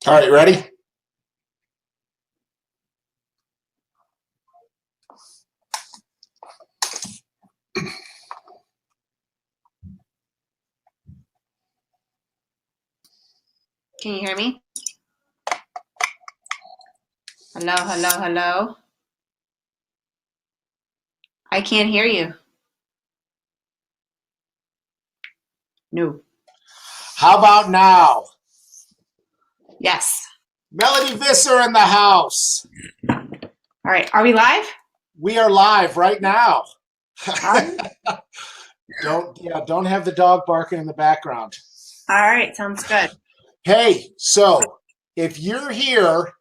All right, ready? Can you hear me? Hello, hello, hello. I can't hear you. No. How about now? Yes. Melody.visser in the house. All right. Are we live? We are live right now. All Don't have the dog barking in the background. right. Sounds good. Hey, so if you're here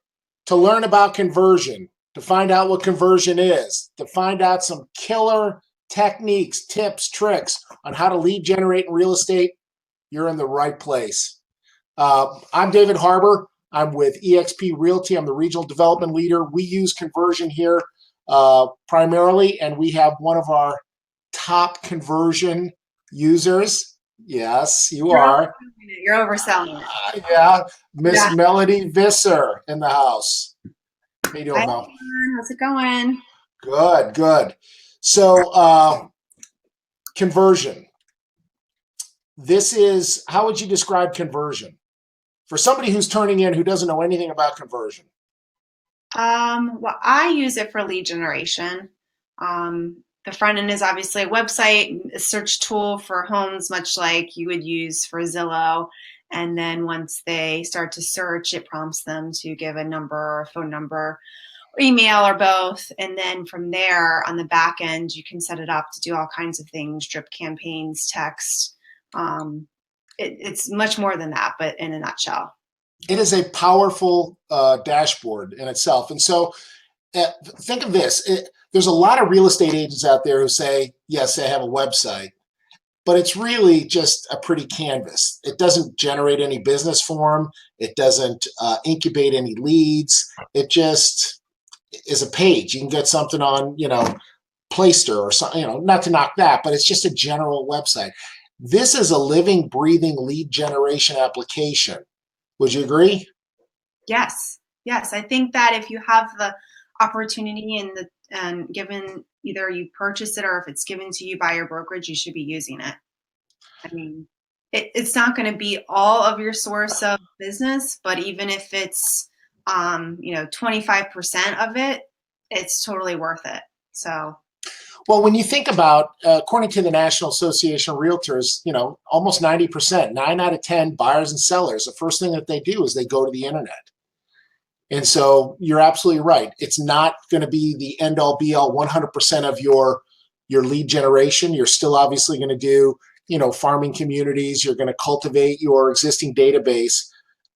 to learn about conversion, to find out what conversion is, to find out some killer techniques, tips, tricks on how to lead generate in real estate, you're in the right place. I'm David.harbour. I'm with eXp Realty. I'm the regional development leader. We use conversion here primarily, and we have one of our top conversion users. Yes, you are. You're overselling it. Yeah, Miss Yeah. Melody.visser in the house. How you doing, Hi, Mel? everyone. How's it going? Good, good. So, conversion. This is, how would you describe conversion? For somebody who's turning in who doesn't know anything about conversion. Well, I use it for lead generation. The front end is obviously a website, a search tool for homes, much like you would use for Zillow. And then once they start to search, it prompts them to give a number or a phone number or email or both. And then from there on the back end, you can set it up to do all kinds of things, drip campaigns, text. It's much more than that, but in a nutshell. It is a powerful dashboard in itself. And so think of this. There's a lot of real estate agents out there who say, yes, they have a website, but it's really just a pretty canvas. It doesn't generate any business for them. It doesn't incubate any leads. It just is a page. You can get something on, Playster or something, not to knock that, but it's just a general website. This is a living, breathing lead generation application. Would you agree? Yes. Yes. I think that if you have the opportunity and given either you purchase it or if it's given to you by your brokerage, you should be using it. I mean, it's not going to be all of your source of business, but even if it's 25% of it, it's totally worth it. So Well, when you think about, according to the National Association of Realtors, almost 90%, 9 out of 10 buyers and sellers, the first thing that they do is they go to the internet. And so you're absolutely right. It's not going to be the end all be all 100% of your lead generation. You're still obviously going to do, farming communities. You're going to cultivate your existing database.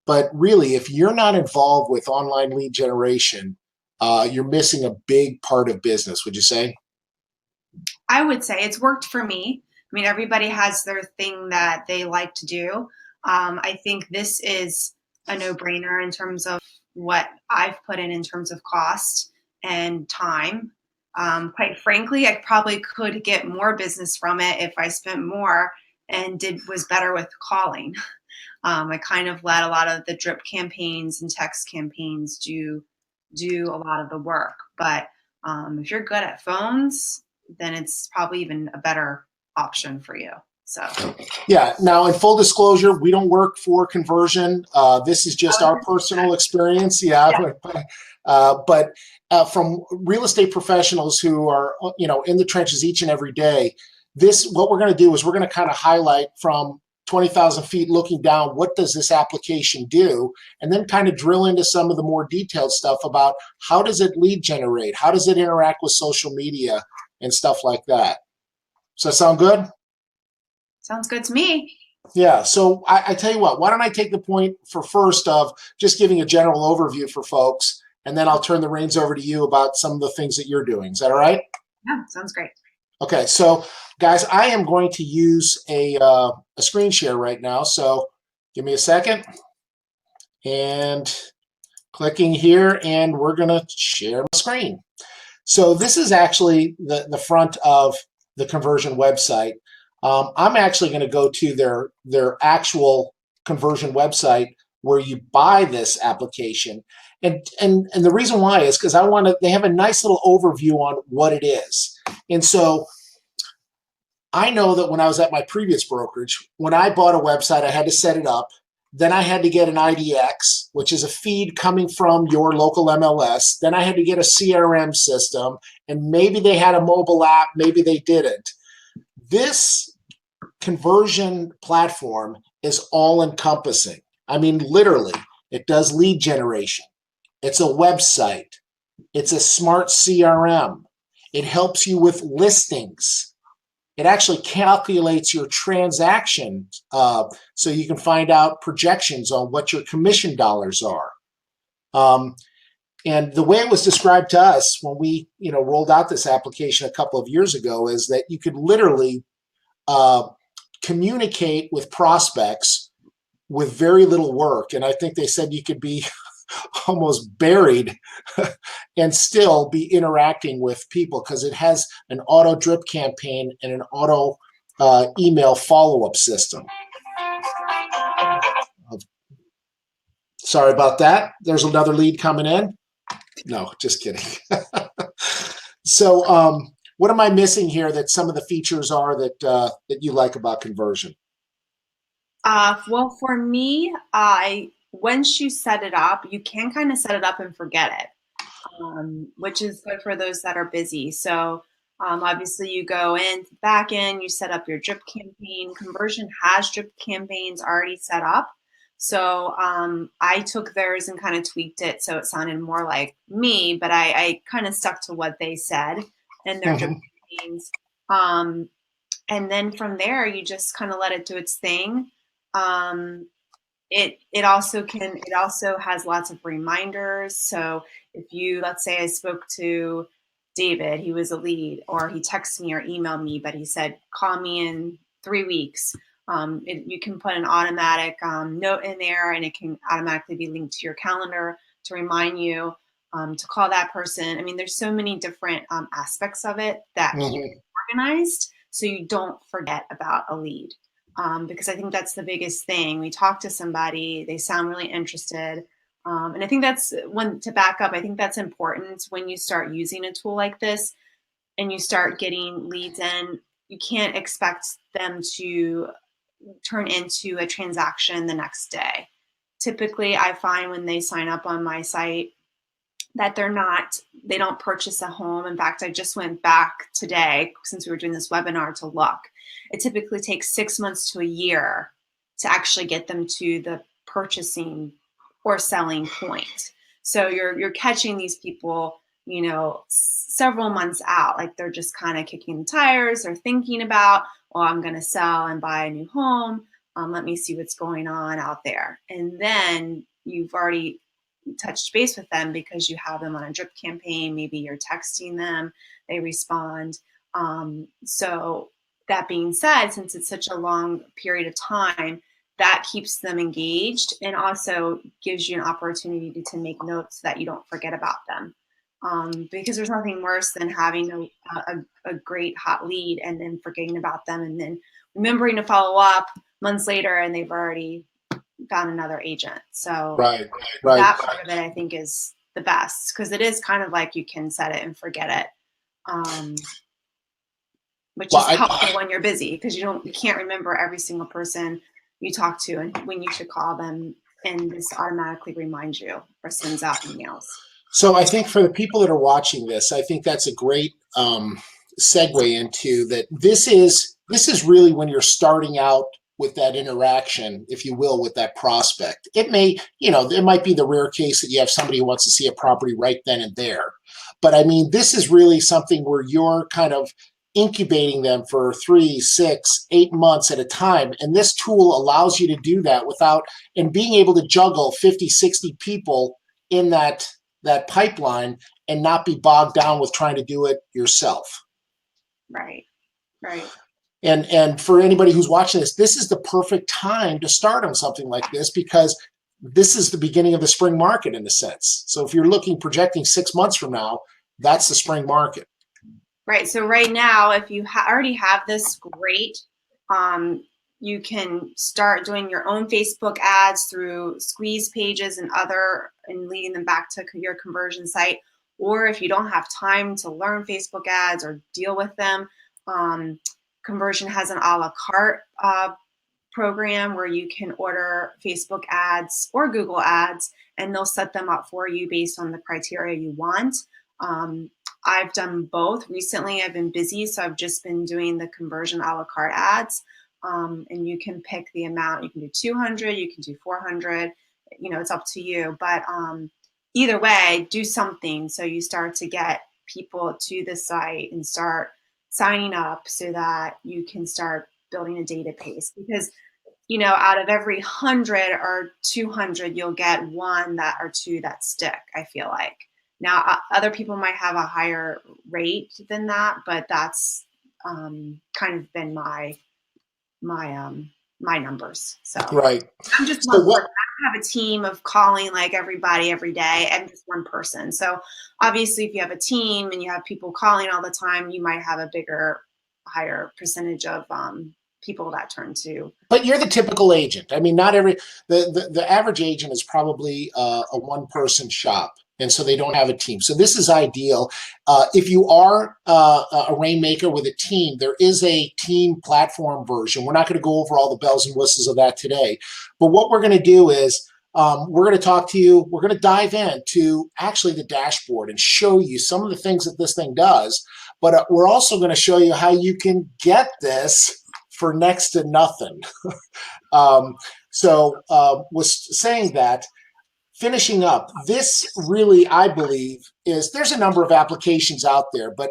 But really, if you're not involved with online lead generation, you're missing a big part of business, would you say? I would say it's worked for me. I mean, everybody has their thing that they like to do. I think this is a no-brainer in terms of what I've put in terms of cost and time. Quite frankly, I probably could get more business from it if I spent more and was better with calling. I kind of let a lot of the drip campaigns and text campaigns do a lot of the work. But if you're good at phones, then it's probably even a better option for you. So yeah. Now, in full disclosure, we don't work for conversion. This is just our personal experience. Yeah. But from real estate professionals who are, in the trenches each and every day, what we're going to do is we're going to kind of highlight from 20,000 feet looking down, what does this application do? And then kind of drill into some of the more detailed stuff about how does it lead generate? How does it interact with social media and stuff like that? Does that sound good? Sounds good to me. Yeah, so I tell you what, why don't I take the point for first of just giving a general overview for folks, and then I'll turn the reins over to you about some of the things that you're doing. Is that all right? Yeah, sounds great. Okay, so guys, I am going to use a screen share right now, so give me a second. And clicking here, and we're going to share my screen. So this is actually the front of the conversion website. I'm actually going to go to their actual conversion website, where you buy this application. And the reason why is because they have a nice little overview on what it is. And so I know that when I was at my previous brokerage, when I bought a website, I had to set it up. Then I had to get an IDX, which is a feed coming from your local MLS. Then I had to get a CRM system, and maybe they had a mobile app, maybe they didn't. This conversion platform is all encompassing. I mean, literally, it does lead generation. It's a website. It's a smart CRM. It helps you with listings. It actually calculates your transactions so you can find out projections on what your commission dollars are. And the way it was described to us when we rolled out this application a couple of years ago is that you could literally communicate with prospects with very little work. And I think they said you could be almost buried and still be interacting with people because it has an auto drip campaign and an auto email follow-up system. Sorry about that. There's another lead coming in. No, just kidding. So what am I missing here that some of the features are that you like about Kunversion? Well, for me, once you set it up, you can kind of set it up and forget it, which is good for those that are busy. So obviously you go in back in, you set up your drip campaign. Kunversion has drip campaigns already set up. So I took theirs and kind of tweaked it so it sounded more like me, but I kind of stuck to what they said in their drip campaigns. And then from there, you just kind of let it do its thing. It also has lots of reminders. So if you, let's say I spoke to David, he was a lead, or he texted me or emailed me, but he said, call me in 3 weeks. You can put an automatic note in there, and it can automatically be linked to your calendar to remind you to call that person. I mean, there's so many different aspects of it that keep it organized so you don't forget about a lead. Because I think that's the biggest thing. We talk to somebody, they sound really interested. And I think that's to back up, I think that's important when you start using a tool like this and you start getting leads in. You can't expect them to turn into a transaction the next day. Typically, I find when they sign up on my site that they don't purchase a home. In fact, I just went back today, since we were doing this webinar, to look. It typically takes 6 months to a year to actually get them to the purchasing or selling point. So you're catching these people, several months out, like they're just kind of kicking the tires or thinking about, well, I'm going to sell and buy a new home. Let me see what's going on out there. And then you've already touched base with them because you have them on a drip campaign. Maybe you're texting them, they respond. So that being said, since it's such a long period of time, that keeps them engaged and also gives you an opportunity to make notes that you don't forget about them. Because there's nothing worse than having a great hot lead and then forgetting about them and then remembering to follow up months later and they've already found another agent. So right. That part of it, I think, is the best because it is kind of like you can set it and forget it. Which is helpful when you're busy because you can't remember every single person you talk to and when you should call them, and this automatically reminds you or sends out emails. So I think for the people that are watching this, I think that's a great segue into that. This is really when you're starting out with that interaction, if you will, with that prospect. It may, there might be the rare case that you have somebody who wants to see a property right then and there. But I mean, this is really something where you're kind of incubating them for 3, 6, 8 months at a time. And this tool allows you to do that and being able to juggle 50, 60 people in that pipeline and not be bogged down with trying to do it yourself. Right. And for anybody who's watching this is the perfect time to start on something like this because this is the beginning of the spring market in a sense. So if you're projecting 6 months from now, that's the spring market. Right. So right now, if you already have this great You can start doing your own Facebook ads through squeeze pages and leading them back to your conversion site. Or if you don't have time to learn Facebook ads or deal with them, Conversion has an a la carte program where you can order Facebook ads or Google ads, and they'll set them up for you based on the criteria you want. I've done both. Recently, I've been busy, so I've just been doing the Conversion a la carte ads. And you can pick the amount. You can do 200, you can do 400, it's up to you. But either way, do something so you start to get people to the site and start signing up so that you can start building a database. Because, out of every 100 or 200, you'll get one or two that stick, I feel like. Now, other people might have a higher rate than that, but that's kind of been my numbers. So right. I'm just one person. I have a team of calling like everybody every day. I'm just one person. So obviously if you have a team and you have people calling all the time, you might have a higher percentage of people that turn to. But you're the typical agent. I mean, not the average agent is probably a one-person shop. And so they don't have a team. So this is ideal. If you are a rainmaker with a team, there is a team platform version. We're not going to go over all the bells and whistles of that today. But what we're going to do is we're going to talk to you. We're going to dive into actually the dashboard and show you some of the things that this thing does. But we're also going to show you how you can get this for next to nothing. Was saying that, finishing up, this really, I believe, there's a number of applications out there, but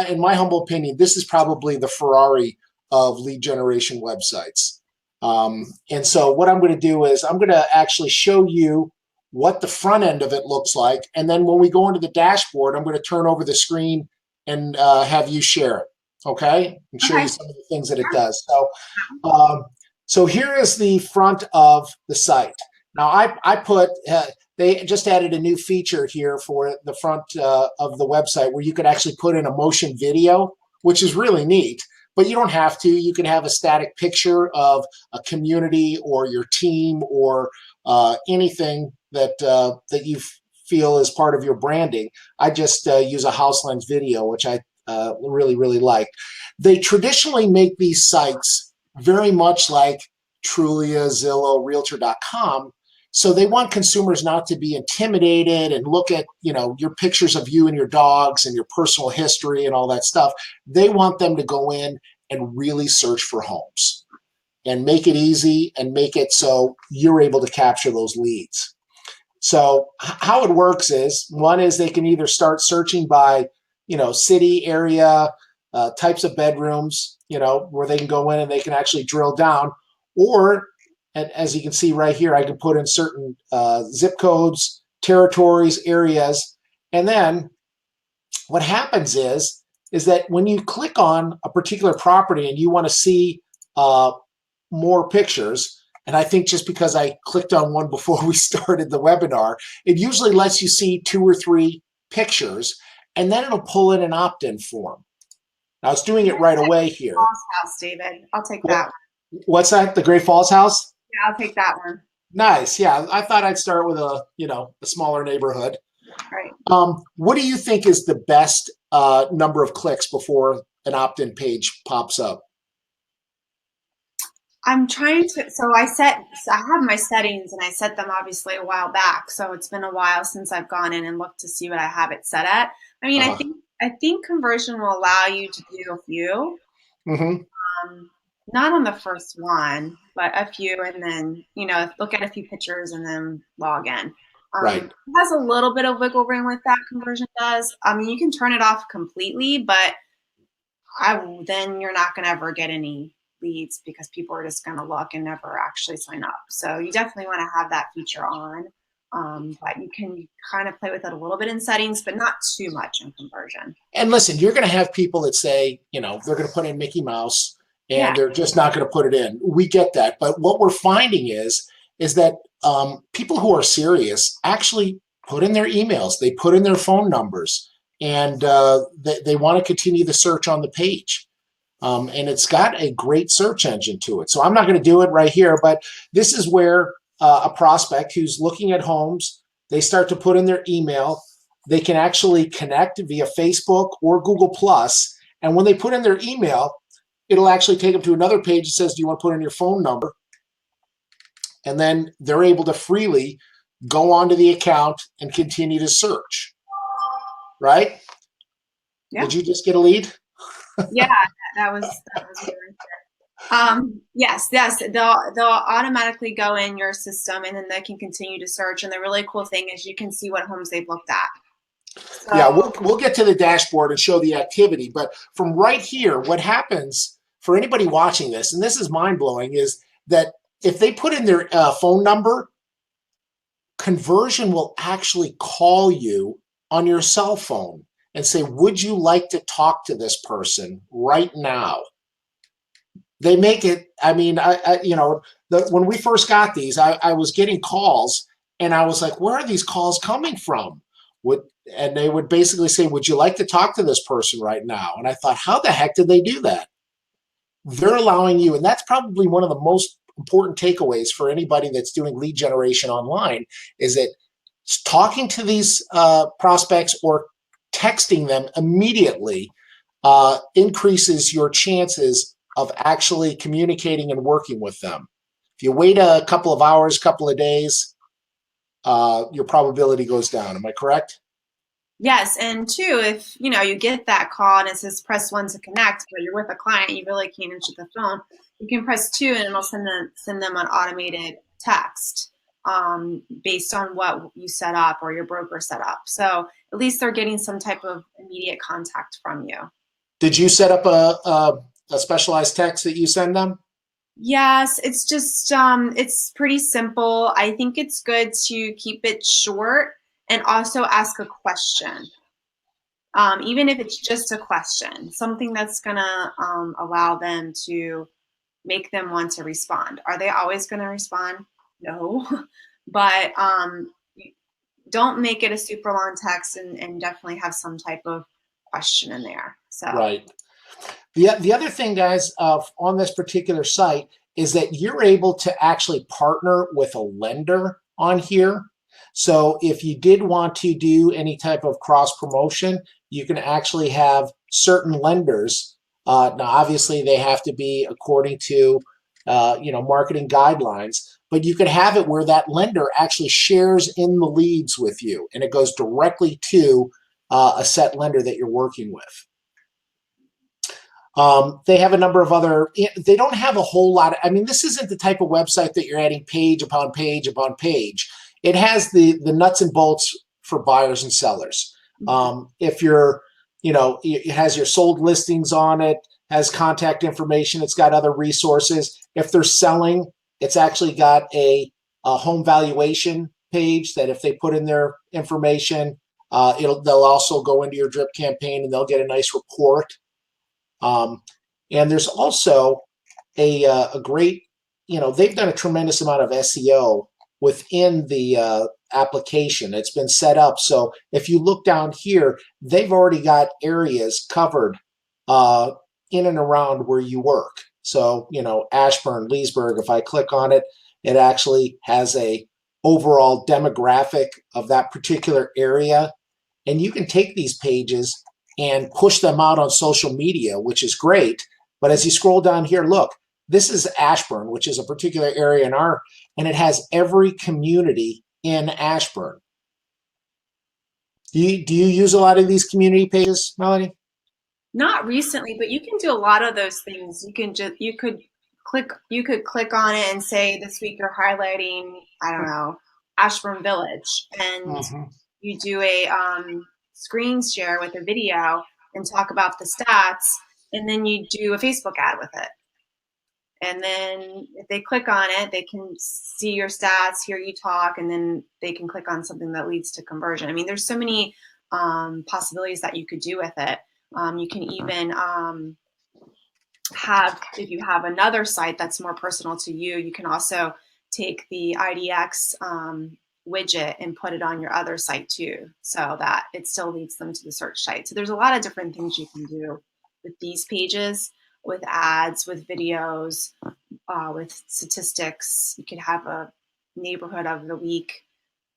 in my humble opinion, this is probably the Ferrari of lead generation websites. And so what I'm going to do is I'm going to actually show you what the front end of it looks like. And then when we go into the dashboard, I'm going to turn over the screen and have you share it. Okay? And show you some of the things that it does. So here is the front of the site. Now, I put, they just added a new feature here for the front of the website where you could actually put in a motion video, which is really neat, but you don't have to. You can have a static picture of a community or your team or anything that you feel is part of your branding. I just use a house lens video, which I really, really like. They traditionally make these sites very much like Trulia, Zillow, Realtor.com. So they want consumers not to be intimidated and look at, your pictures of you and your dogs and your personal history and all that stuff. They want them to go in and really search for homes and make it easy and make it so you're able to capture those leads. So how it works is, one is they can either start searching by, city, area, types of bedrooms, where they can go in and they can actually drill down. Or, and as you can see right here, I can put in certain zip codes, territories, areas. And then what happens is that when you click on a particular property and you want to see more pictures, and I think just because I clicked on one before we started the webinar, it usually lets you see 2 or 3 pictures, and then it'll pull in an opt-in form. Now it's doing it right away here. House, David. I'll take that one. What's that? The Great Falls house? Yeah, I'll take that one. Nice. Yeah, I thought I'd start with a smaller neighborhood. Right. What do you think is the best number of clicks before an opt-in page pops up? I'm trying to, I have my settings and I set them obviously a while back. So it's been a while since I've gone in and looked to see what I have it set at. I mean, I think Conversion will allow you to do a few. Mm-hmm. Not on the first one, but a few, and then, look at a few pictures and then log in. Right. It has a little bit of wiggle room with that, Conversion does. I mean, you can turn it off completely, but then you're not going to ever get any leads because people are just going to look and never actually sign up. So you definitely want to have that feature on. But you can kind of play with it a little bit in settings, but not too much in Conversion. And listen, you're going to have people that say, they're going to put in Mickey Mouse and they're just not going to put it in. We get that. But what we're finding is that people who are serious actually put in their emails, they put in their phone numbers, and they want to continue the search on the page. And it's got a great search engine to it. So I'm not going to do it right here, but this is where a prospect who's looking at homes, they start to put in their email. They can actually connect via Facebook or Google Plus. And when they put in their email, it'll actually take them to another page that says, do you want to put in your phone number? And then they're able to freely go onto the account and continue to search, right? Yeah. Did you just get a lead? Yeah, that was me right there. Yes, they'll automatically go in your system, and then they can continue to search. And the really cool thing is you can see what homes they've looked at. So, Yeah, we'll get to the dashboard and show the activity. But from right here, what happens for anybody watching this, and this is mind blowing, is that if they put in their phone number, Kunversion will actually call you on your cell phone and say, would you like to talk to this person right now? They make it, I mean, when we first got these, I was getting calls and I was like, where are these calls coming from? And they would basically say, would you like to talk to this person right now? And I thought, how the heck did they do that? They're allowing you, and that's probably one of the most important takeaways for anybody that's doing lead generation online, is that talking to these prospects or texting them immediately increases your chances of actually communicating and working with them. If you wait a couple of hours, couple of days, your probability goes down. Am I correct? yes, and two, if you get that call and it says press 1 to connect, but you're with a client, you really can't answer the phone. You can press 2, and it'll send them an automated text based on what you set up or your broker set up. So at least they're getting some type of immediate contact from you. Did you set up a specialized text that you send them? Yes, it's just it's pretty simple. I think it's good to keep it short and also ask a question. Even if it's just a question, something that's gonna allow them to make them want to respond. Are they always gonna respond? No, but don't make it a super long text, and definitely have some type of question in there. So Right. The other thing, guys, on this particular site is that you're able to actually partner with a lender on here. So if you did want to do any type of cross promotion, you can actually have certain lenders. Now, obviously, they have to be according to marketing guidelines, but you could have it where that lender actually shares in the leads with you, and it goes directly to a set lender that you're working with. They have a number of other, they don't have a whole lot. I mean, this isn't the type of website that you're adding page upon page upon page. It has the nuts and bolts for buyers and sellers. If you're, it has your sold listings on it, has contact information. It's got other resources. If they're selling, it's actually got a home valuation page that if they put in their information, they'll also go into your drip campaign and they'll get a nice report. And there's also a great, they've done a tremendous amount of SEO within the application. It's been set up. So if you look down here, they've already got areas covered in and around where you work. So, Ashburn, Leesburg, if I click on it, it actually has a overall demographic of that particular area. And you can take these pages and push them out on social media, which is great. But as you scroll down here, look, this is Ashburn, which is a particular area and it has every community in Ashburn. Do you use a lot of these community pages, Melody? not recently, but you can do a lot of those things. You could click on it and say this week you're highlighting, I don't know, Ashburn Village, and you do a screen share with a video and talk about the stats, and then you do a Facebook ad with it. And then if they click on it, they can see your stats, hear you talk, and then they can click on something that leads to conversion. I mean, there's so many possibilities that you could do with it. You can even if you have another site that's more personal to you, you can also take the IDX widget and put it on your other site too, so that it still leads them to the search site. So there's a lot of different things you can do with these pages. with ads, with videos, with statistics. You could have a neighborhood of the week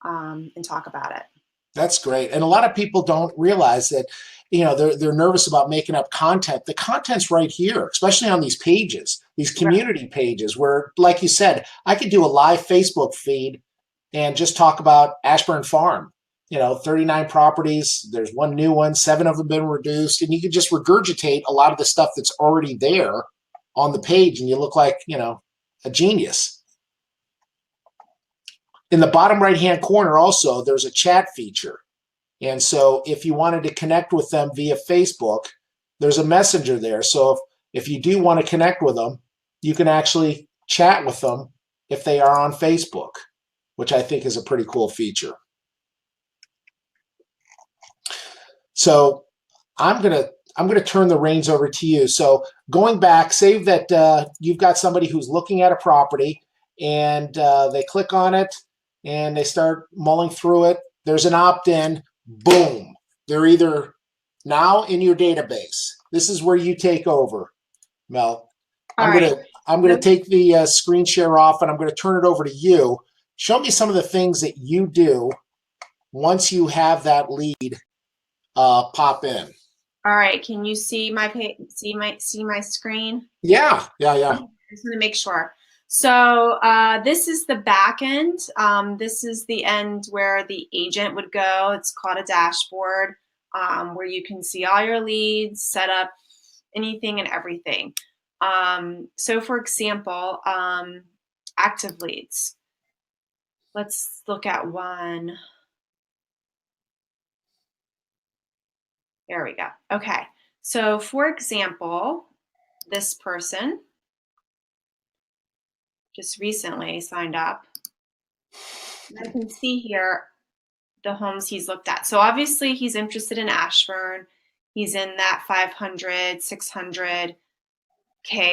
and talk about it. That's great. And a lot of people don't realize that, they're nervous about making up content. The content's right here, especially on these pages, these community pages where, like you said, I could do a live Facebook feed and just talk about Ashburn Farm. 39 properties. There's one new one, 7 of them been reduced. And you can just regurgitate a lot of the stuff that's already there on the page and you look like, a genius. In the bottom right-hand corner also, there's a chat feature. And so if you wanted to connect with them via Facebook, there's a messenger there. So if you do want to connect with them, you can actually chat with them if they are on Facebook, which I think is a pretty cool feature. So I'm gonna turn the reins over to you. So going back, say that you've got somebody who's looking at a property and they click on it and they start mulling through it. There's an opt-in. Boom. They're either now in your database. This is where you take over, Mel. I'm gonna take the screen share off and I'm gonna turn it over to you. Show me some of the things that you do once you have that lead pop in. All right. Can you see my see my screen? Yeah. I just want to make sure. So this is the back end. This is the end where the agent would go. It's called a dashboard, where you can see all your leads, set up anything and everything. So for example, active leads. Let's look at one. There we go. Okay. So for example, this person just recently signed up. And I can see here the homes he's looked at. So obviously he's interested in Ashburn. He's in that 500, 600K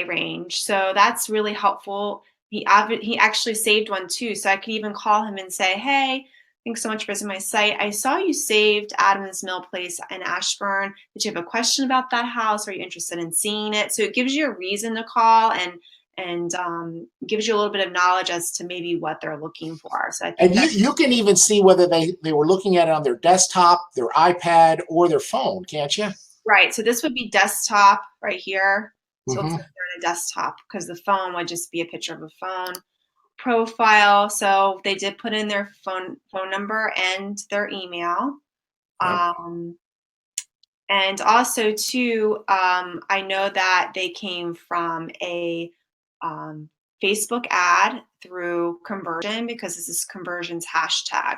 range. So that's really helpful. He actually saved one too. So I could even call him and say, hey, thanks so much for visiting my site. I saw you saved Adams Mill Place in Ashburn. Did you have a question about that house? Are you interested in seeing it? So it gives you a reason to call and gives you a little bit of knowledge as to maybe what they're looking for. So I think you can even see whether they were looking at it on their desktop, their iPad, or their phone, can't you? Right. So this would be desktop right here. So Mm-hmm. it's on a desktop because the phone would just be a picture of a phone. Profile. So they did put in their phone number and their email. Yep. And also too, I know that they came from a Facebook ad through Kunversion because this is Kunversion's hashtag.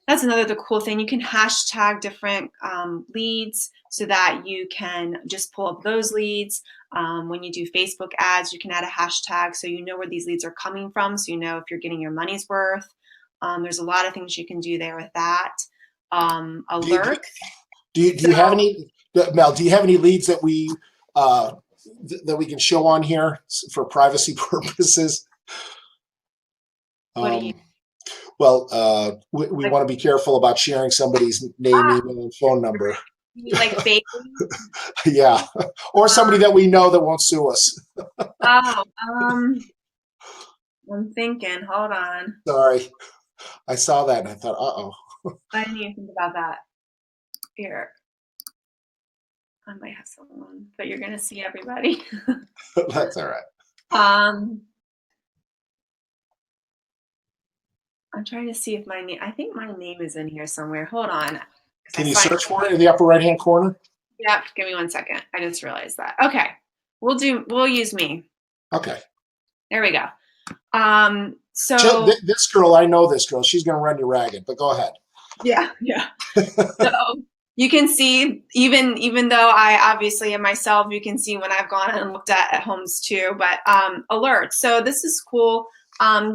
That's another cool thing. You can hashtag different leads so that you can just pull up those leads. When you do Facebook ads, you can add a hashtag so you know where these leads are coming from, so you know if you're getting your money's worth. There's a lot of things you can do there with that. Alerts. Do you have any, Mel? Do you have any leads that we can show on here for privacy purposes? What do you? Well, we want to be careful about sharing somebody's name, email, and phone number. You like fake? Yeah, or somebody that we know that won't sue us. Oh, I'm thinking. Hold on. Sorry, I saw that and I thought, uh-oh. I didn't even think about that. Here, I might have someone, but you're gonna see everybody. That's all right. I'm trying to see if my name. I think my name is in here somewhere. Hold on. Can you search for it in the upper right-hand corner? Yep. Give me 1 second. I just realized that. Okay. We'll use me. Okay. There we go. So this girl, I know this girl. She's going to run you ragged, but go ahead. Yeah. So you can see, even though I obviously am myself, you can see when I've gone and looked at homes too, but alerts. So this is cool.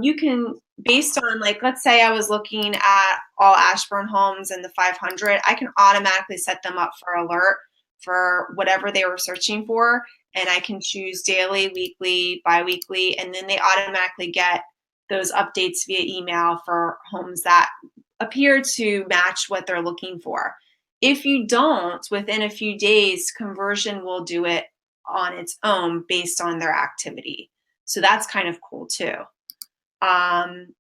You can, based on, like, let's say I was looking at all Ashburn homes in the 500, I can automatically set them up for alert for whatever they were searching for. And I can choose daily, weekly, biweekly, and then they automatically get those updates via email for homes that appear to match what they're looking for. If you don't, within a few days, Kunversion will do it on its own based on their activity. So that's kind of cool too.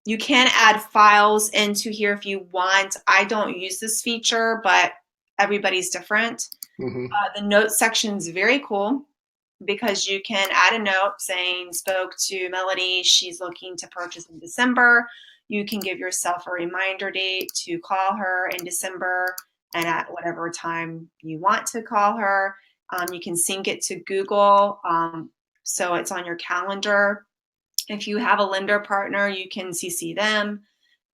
You can add files into here if you want. I don't use this feature, but everybody's different. Hmm. The notes section is very cool because you can add a note saying, spoke to Melody, she's looking to purchase in December. You can give yourself a reminder date to call her in December and at whatever time you want to call her. You can sync it to Google, so it's on your calendar. If you have a lender partner, you can CC them.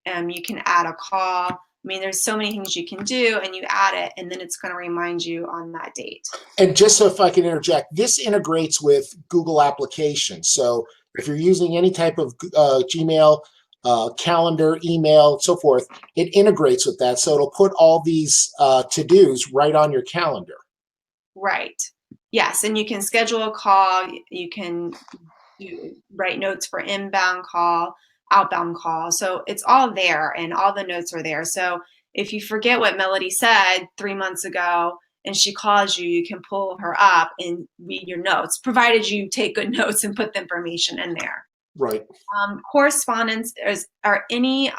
You can add a call. I mean, there's so many things you can do, and you add it, and then it's going to remind you on that date. And just so if I can interject, this integrates with Google applications. So if you're using any type of Gmail, calendar, email, so forth, it integrates with that. So it'll put all these to-dos right on your calendar. Right. Yes, and you can schedule a call. You can write notes for inbound call, outbound call. So it's all there, and all the notes are there. So if you forget what Melody said 3 months ago and she calls you, you can pull her up and read your notes, provided you take good notes and put the information in there. Right. Correspondence are any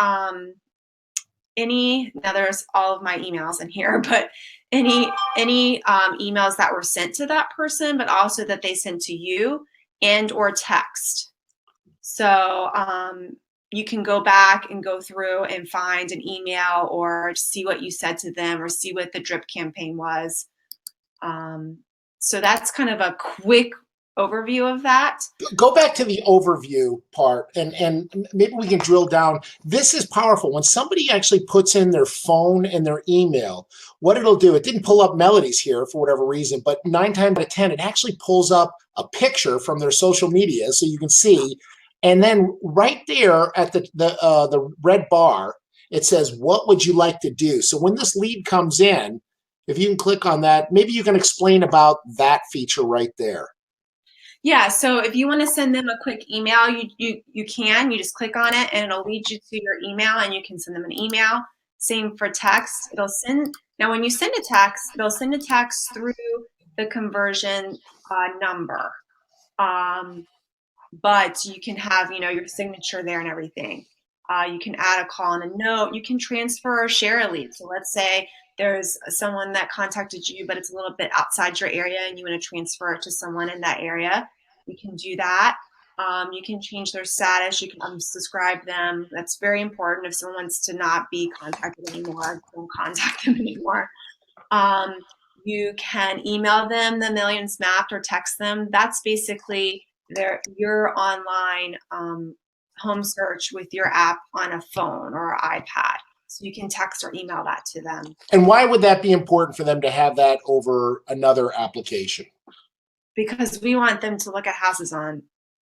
now there's all of my emails in here, but any emails that were sent to that person, but also that they sent to you and or text. So you can go back and go through and find an email or see what you said to them or see what the drip campaign was. So that's kind of a quick overview of that. Go back to the overview part, and maybe we can drill down. This is powerful. When somebody actually puts in their phone and their email, what it'll do, it didn't pull up Melody's here for whatever reason, but 9 times out of 10, it actually pulls up a picture from their social media so you can see. And then right there at the red bar, it says, what would you like to do? So when this lead comes in, if you can click on that, maybe you can explain about that feature right there. Yeah, so if you want to send them a quick email, you can. You just click on it and it'll lead you to your email and you can send them an email. Same for text. It'll send now when you send a text, it'll send a text through the conversion number. But you can have your signature there and everything. You can add a call and a note. You can transfer or share a lead. So let's say there's someone that contacted you, but it's a little bit outside your area and you want to transfer it to someone in that area. You can do that. You can change their status. You can unsubscribe them. That's very important. If someone wants to not be contacted anymore, don't contact them anymore. You can email them the millions mapped or text them. That's basically your online home search with your app on a phone or iPad. So you can text or email that to them. And why would that be important for them to have that over another application? Because we want them to look at houses on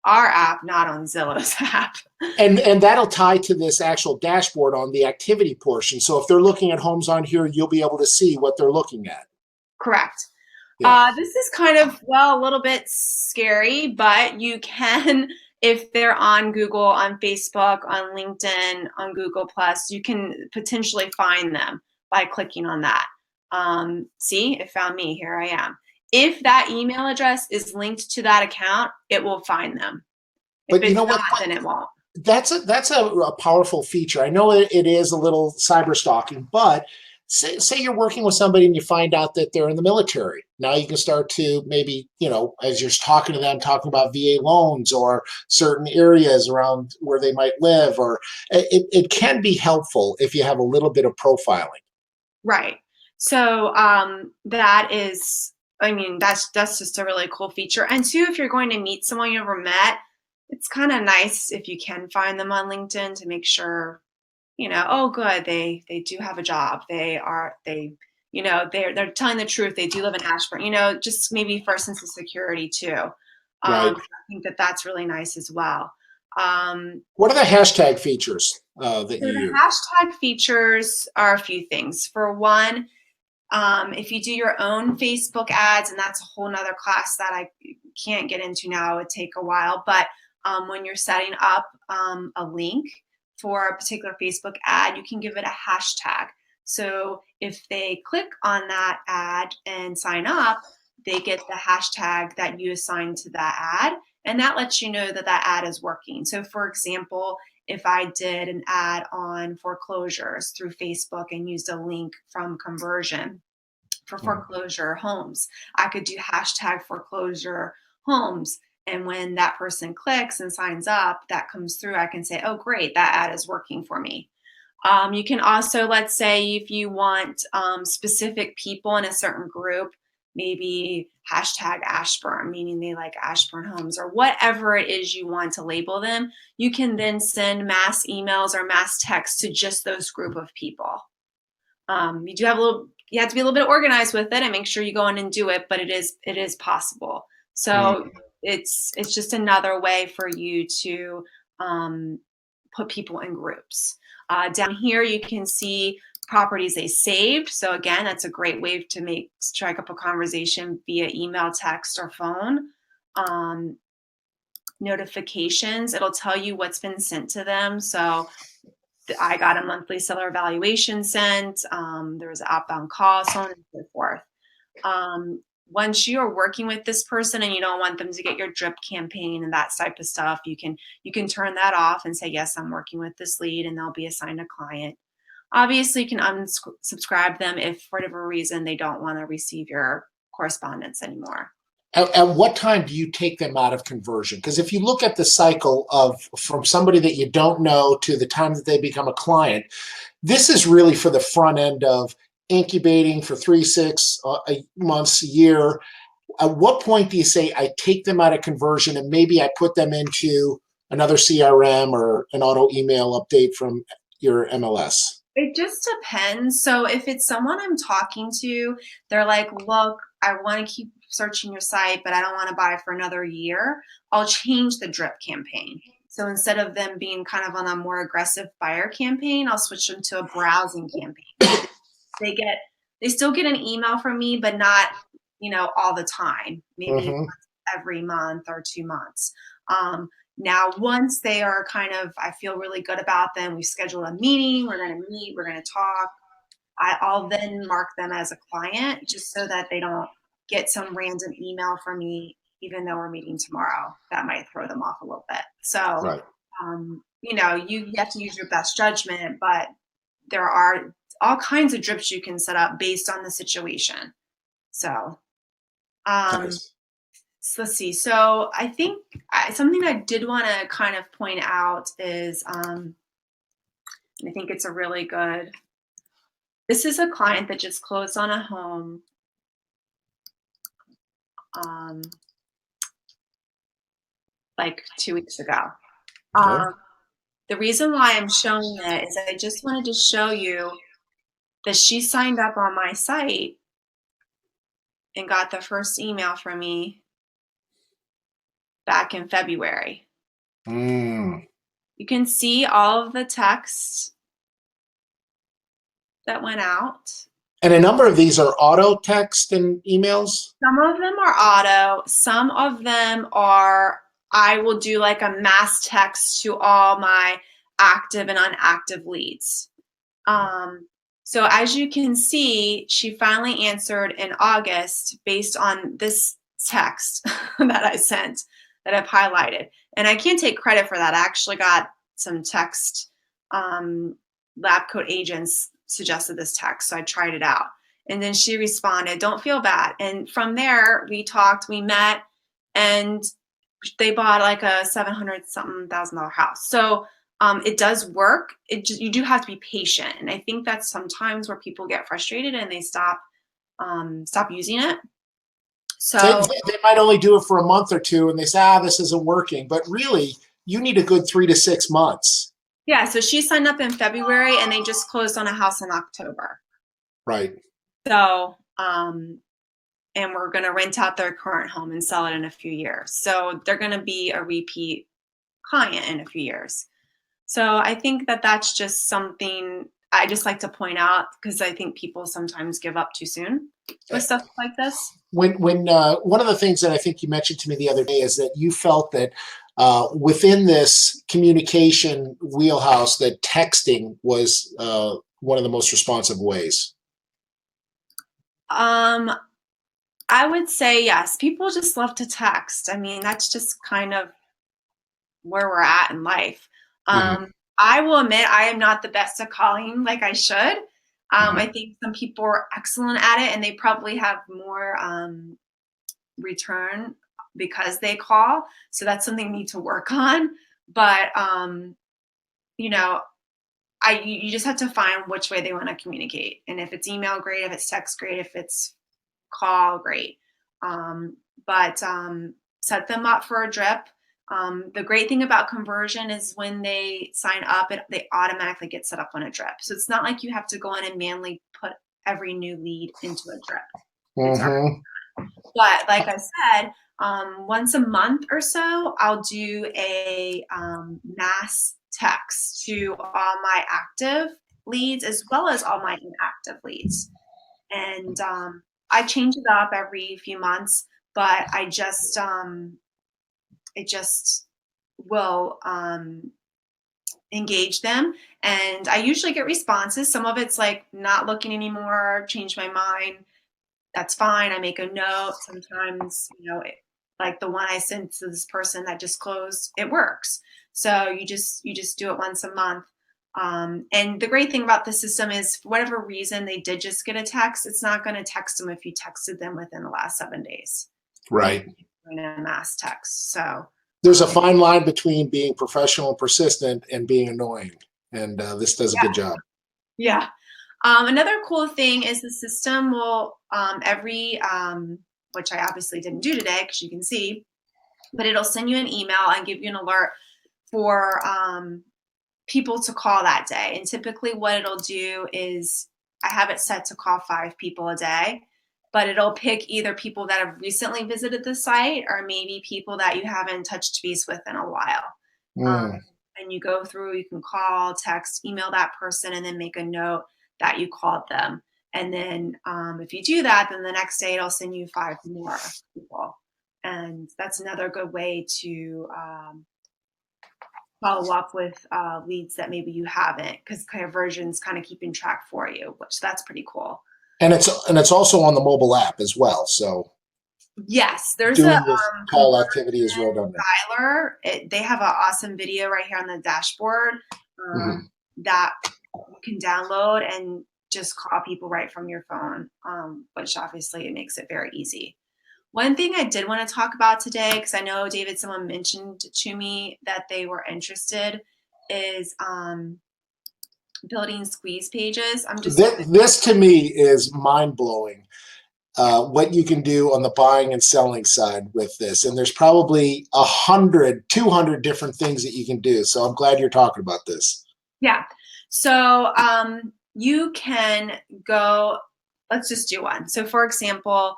our app, not on Zillow's app. And that'll tie to this actual dashboard on the activity portion. So if they're looking at homes on here, you'll be able to see what they're looking at. Correct. Yeah. This is kind of, a little bit scary, but you can, if they're on Google, on Facebook, on LinkedIn, on Google Plus, you can potentially find them by clicking on that. See, it found me. Here I am. If that email address is linked to that account, it will find them. If But you know it's what? not, then it won't. That's a powerful feature. I know it is a little cyber stalking, but say you're working with somebody and you find out that they're in the military. Now you can start to maybe, as you're talking to them, talking about VA loans or certain areas around where they might live, or it can be helpful if you have a little bit of profiling. Right. So that is, that's just a really cool feature. And two, if you're going to meet someone you never met, it's kind of nice if you can find them on LinkedIn to make sure, oh, good, they do have a job. They're telling the truth. They do live in Ashburn. Just maybe for a sense of security too. Right. I think that's really nice as well. What are the hashtag features that you use? The hashtag features are a few things. For one, if you do your own Facebook ads, and that's a whole nother class that I can't get into now, it would take a while, but when you're setting up a link for a particular Facebook ad, you can give it a hashtag. So if they click on that ad and sign up, they get the hashtag that you assign to that ad, and that lets you know that that ad is working. So for example, if I did an ad on foreclosures through Facebook and used a link from Kunversion for foreclosure homes, I could do hashtag foreclosure homes. And when that person clicks and signs up, that comes through, I can say, oh, great, that ad is working for me. You can also, let's say if you want specific people in a certain group, maybe hashtag Ashburn, meaning they like Ashburn homes, or whatever it is you want to label them, you can then send mass emails or mass texts to just those group of people. You have to be a little bit organized with it and make sure you go in and do it, but it is possible. So it's just another way for you to put people in groups. Down here, you can see properties they saved. So again, that's a great way to strike up a conversation via email, text, or phone. Notifications, it'll tell you what's been sent to them. So I got a monthly seller evaluation sent. There was an outbound call, so on and so forth. Once you are working with this person and you don't want them to get your drip campaign and that type of stuff, you can turn that off and say, yes, I'm working with this lead, and they'll be assigned a client. Obviously, you can unsubscribe them if for whatever reason they don't want to receive your correspondence anymore. At what time do you take them out of conversion? Because if you look at the cycle of from somebody that you don't know to the time that they become a client, this is really for the front end of incubating for 3, 6 months, a year. At what point do you say, I take them out of conversion and maybe I put them into another CRM or an auto email update from your MLS? It just depends. So if it's someone I'm talking to, they're like, look, I want to keep searching your site, but I don't want to buy for another year, I'll change the drip campaign. So instead of them being kind of on a more aggressive buyer campaign, I'll switch them to a browsing campaign. They still get an email from me, but not, all the time, maybe every month or 2 months. Now, once they are I feel really good about them, we scheduled a meeting, we're going to meet, we're going to talk. I'll then mark them as a client just so that they don't get some random email from me, even though we're meeting tomorrow. That might throw them off a little bit. So, Right. you have to use your best judgment, but there are all kinds of drips you can set up based on the situation. So, Nice. so let's see. So I think something I did want to kind of point out is, I think it's a really good, this is a client that just closed on a home. Like 2 weeks ago. Okay. The reason why I'm showing it is I just wanted to show you that she signed up on my site and got the first email from me back in February. You can see all of the texts that went out. And a number of these are auto text and emails? Some of them are auto. Some of them are, I will do like a mass text to all my active and unactive leads. So as you can see, she finally answered in August based on this text that I sent that I've highlighted. And I can't take credit for that. I actually got some text, lab coat agents suggested this text, so I tried it out. And then she responded, don't feel bad. And from there, we talked, we met, and they bought like a $700-something thousand house. So it does work. You do have to be patient. And I think that's sometimes where people get frustrated and they stop using it. So they might only do it for a month or two and they say, this isn't working. But really, you need a good 3 to 6 months. Yeah, so she signed up in February and they just closed on a house in October. Right. So, and we're going to rent out their current home and sell it in a few years. So they're going to be a repeat client in a few years. So I think that that's just something I just like to point out because I think people sometimes give up too soon with stuff like this. When one of the things that I think you mentioned to me the other day is that you felt that within this communication wheelhouse that texting was one of the most responsive ways. I would say yes. People just love to text. I mean, that's just kind of where we're at in life. Hmm. I will admit I am not the best at calling like I should. I Hmm. think some people are excellent at it and they probably have more return because they call. So that's something we need to work on. But you know, you just have to find which way they want to communicate. And if it's email, great. If it's text, great. If it's call, great. Um, but set them up for a drip. The great thing about conversion is when they sign up, they automatically get set up on a drip. So it's not like you have to go in and manually put every new lead into a drip. It's already. Hmm. But like I said, once a month or so, I'll do a mass text to all my active leads as well as all my inactive leads. And I change it up every few months, but I just will engage them, and I usually get responses. Some of it's like not looking anymore, change my mind. That's fine. I make a note. Sometimes, like the one I sent to this person that just closed, it works. So you just do it once a month. And the great thing about the system is, for whatever reason they did just get a text, it's not going to text them if you texted them within the last 7 days. Even Right. if you're doing a mass text. So There's a um, fine line between being professional and persistent and being annoying, and this does a good job. yeah. Another cool thing is the system will which I obviously didn't do today because you can see, but it'll send you an email and give you an alert for people to call that day. And typically, what it'll do is I have it set to call 5 people a day, but it'll pick either people that have recently visited the site or maybe people that you haven't touched base with in a while. Um, Mm. and you go through, you can call, text, email that person, and then make a note that you called them. And then if you do that, then the next day it'll send you 5 more people. And that's another good way to follow up with leads that maybe you haven't, because Conversion's kind of keeping track for you, which that's pretty cool. And it's also on the mobile app as well. So Yes, there's a doing this call Conversion activity is right on there. dialer. They have an awesome video right here on the dashboard Hmm. that you can download and just call people right from your phone, which obviously it makes it very easy. One thing I did want to talk about today, because I know, David, someone mentioned to me that they were interested, is building squeeze pages. I'm just This to me is mind blowing. What you can do on the buying and selling side with this, and there's probably 100, 200 different things that you can do. So I'm glad you're talking about this. Yeah. So you can go, let's just do one. So for example,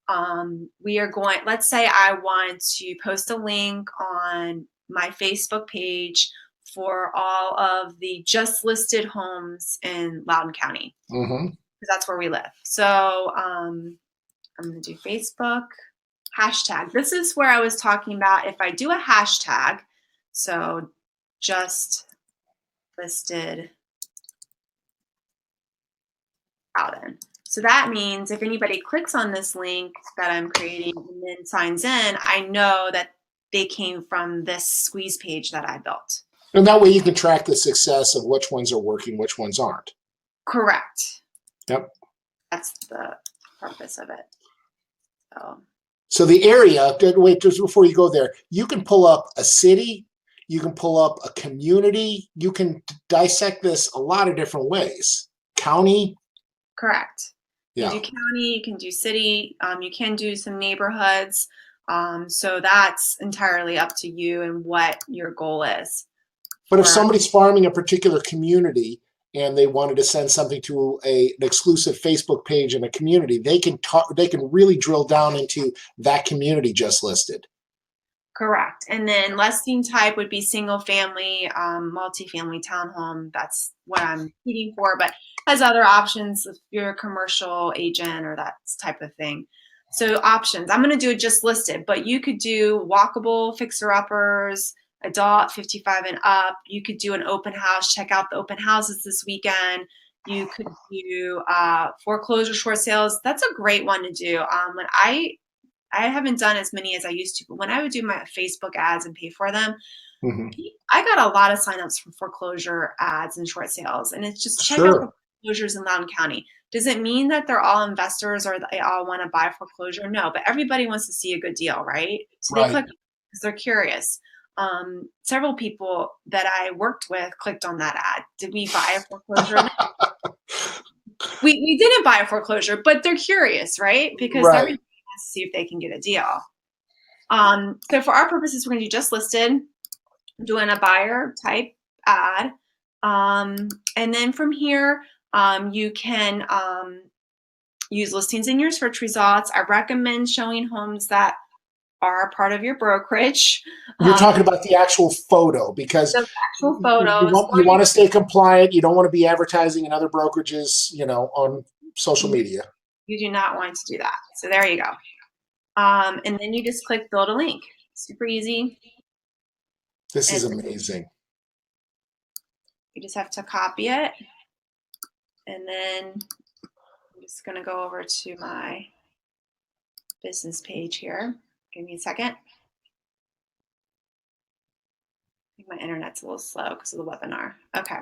let's say I want to post a link on my Facebook page for all of the just listed homes in Loudoun County, Hmm. because that's where we live. So I'm going to do Facebook hashtag. This is where I was talking about if I do a hashtag, so just listed Loudoun. So that means if anybody clicks on this link that I'm creating and then signs in, I know that they came from this squeeze page that I built. And that way you can track the success of which ones are working, which ones aren't. Correct. Yep. That's the purpose of it. So the area, wait, just before you go there, you can pull up a city, you can pull up a community, you can dissect this a lot of different ways. County, Correct. You yeah. can do county, you can do city, you can do some neighborhoods. So that's entirely up to you and what your goal is. But if somebody's farming a particular community and they wanted to send something to an exclusive Facebook page in a community, they can really drill down into that community just listed. Correct. And then listing type would be single family, multifamily townhome. That's what I'm looking for, but has other options if you're a commercial agent or that type of thing. So options, I'm going to do it just listed, but you could do walkable fixer uppers, adult 55 and up. You could do an open house, check out the open houses this weekend. You could do foreclosure short sales. That's a great one to do. When I haven't done as many as I used to, but when I would do my Facebook ads and pay for them, Hmm. I got a lot of signups for foreclosure ads and short sales. And it's just check out the Sure. foreclosures in Loudoun County. Does it mean that they're all investors or they all want to buy foreclosure? No, but everybody wants to see a good deal, right? So they Right. click because they're curious. Several people that I worked with clicked on that ad. Did we buy a foreclosure? No, we didn't buy a foreclosure, but they're curious, right? Because Right. everybody wants to see if they can get a deal. So for our purposes, we're going to do just listed, doing a buyer type ad. And then from here, you can use listings in your search results. I recommend showing homes that are part of your brokerage. You're Um, talking about the actual photo because the actual you photos, want or you want to stay compliant. You don't want to be advertising in other brokerages, on social media. you do not want to do that. So there you go. And then you just click build a link. Super easy. This And is amazing. you just have to copy it. And then I'm just going to go over to my business page here. Give me a second. I think my internet's a little slow because of the webinar. Okay.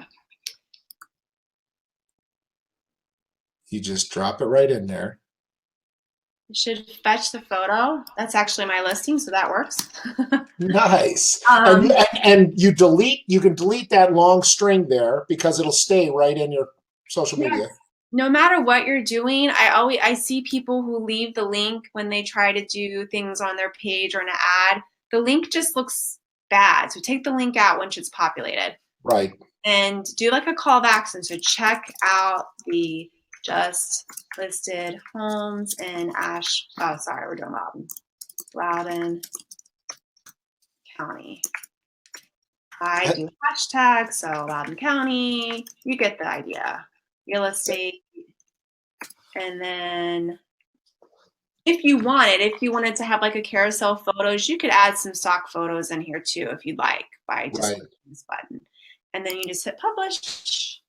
You just drop it right in there. It should fetch the photo. That's actually my listing, so that works. Nice. And you can delete that long string there because it'll stay right in your social Yes. media. No matter what you're doing, I see people who leave the link when they try to do things on their page or an ad. The link just looks bad. So take the link out once it's populated. Right. And do like a call to action. So check out the just listed homes in we're doing Loudoun County. I do hashtags, so Loudoun County. You get the idea. Real estate. And then if you wanted to have like a carousel photos, you could add some stock photos in here too if you'd like by just clicking this button. And then you just hit publish.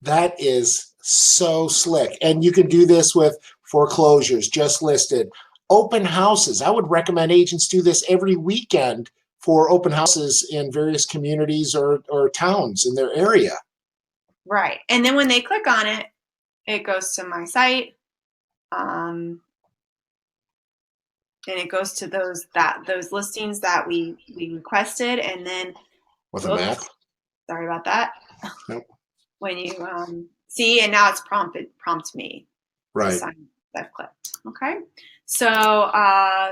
That is so slick. And you can do this with foreclosures, just listed, open houses. I would recommend agents do this every weekend for open houses in various communities or towns in their area. Right. And then when they click on it, it goes to my site. And it goes to those listings that we requested. And then With a map. Sorry about that. Nope. When you see, and now it's prompted me. Right. I've clicked. Okay. So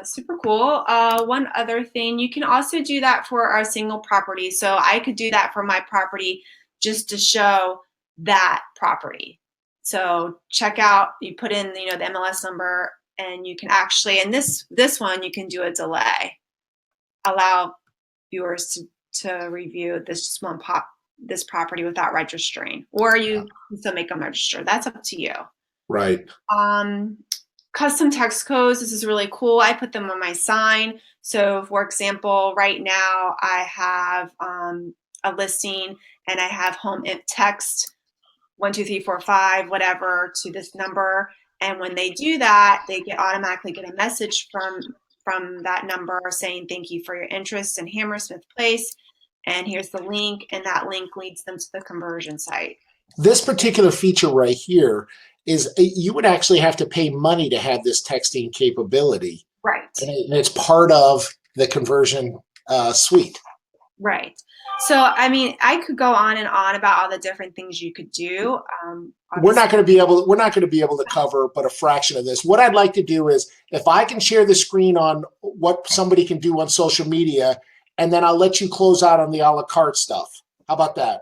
super cool. One other thing, you can also do that for our single property. So I could do that for my property just to show that property. So check out, you put in the MLS number, and you can actually, and this one you can do a delay. Allow viewers to review this property without registering, or you can still make them register. That's up to you. Right. Custom text codes. This is really cool. I put them on my sign. So for example, right now I have a listing and I have home text 1, 2, 3, 4, 5, whatever to this number. And when they do that, they automatically get a message from that number saying, thank you for your interest in Hammersmith Place. And here's the link. And that link leads them to the conversion site. This particular feature right here is you would actually have to pay money to have this texting capability. Right. And it's part of the conversion suite. Right. So, I mean, I could go on and on about all the different things you could do. We're not going to be able to cover but a fraction of this. What I'd like to do is, if I can share the screen on what somebody can do on social media, and then I'll let you close out on the a la carte stuff. How about that?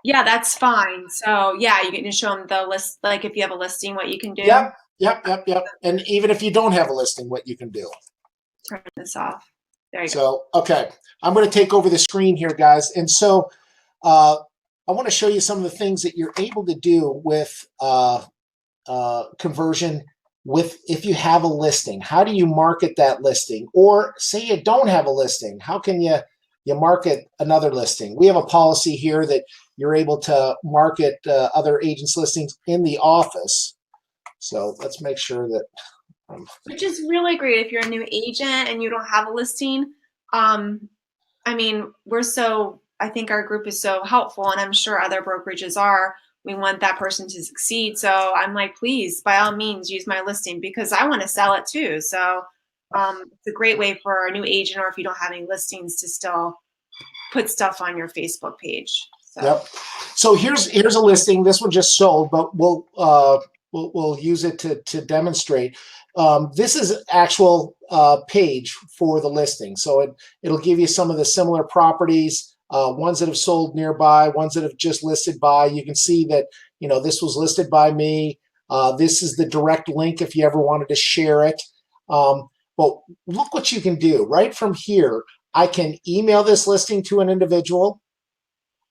Yeah, that's fine. So yeah, you can show them the list, like if you have a listing, what you can do. Yep. And even if you don't have a listing, what you can do. Turn this off. There you go. So, okay, I'm going to take over the screen here, guys. And so I want to show you some of the things that you're able to do with conversion if you have a listing. How do you market that listing? Or say you don't have a listing, how can you market another listing? We have a policy here that you're able to market other agents' listings in the office. So let's make sure that. Which is really great if you're a new agent and you don't have a listing. I mean, I think our group is so helpful, and I'm sure other brokerages are. We want that person to succeed. So I'm like, please, by all means, use my listing because I want to sell it too. So it's a great way for a new agent, or if you don't have any listings, to still put stuff on your Facebook page. So. Yep. So here's a listing. This one just sold, but we'll use it to demonstrate. This is actual page for the listing. So it'll give you some of the similar properties, ones that have sold nearby, ones that have just listed by. You can see that, this was listed by me. This is the direct link if you ever wanted to share it. But look what you can do right from here. I can email this listing to an individual.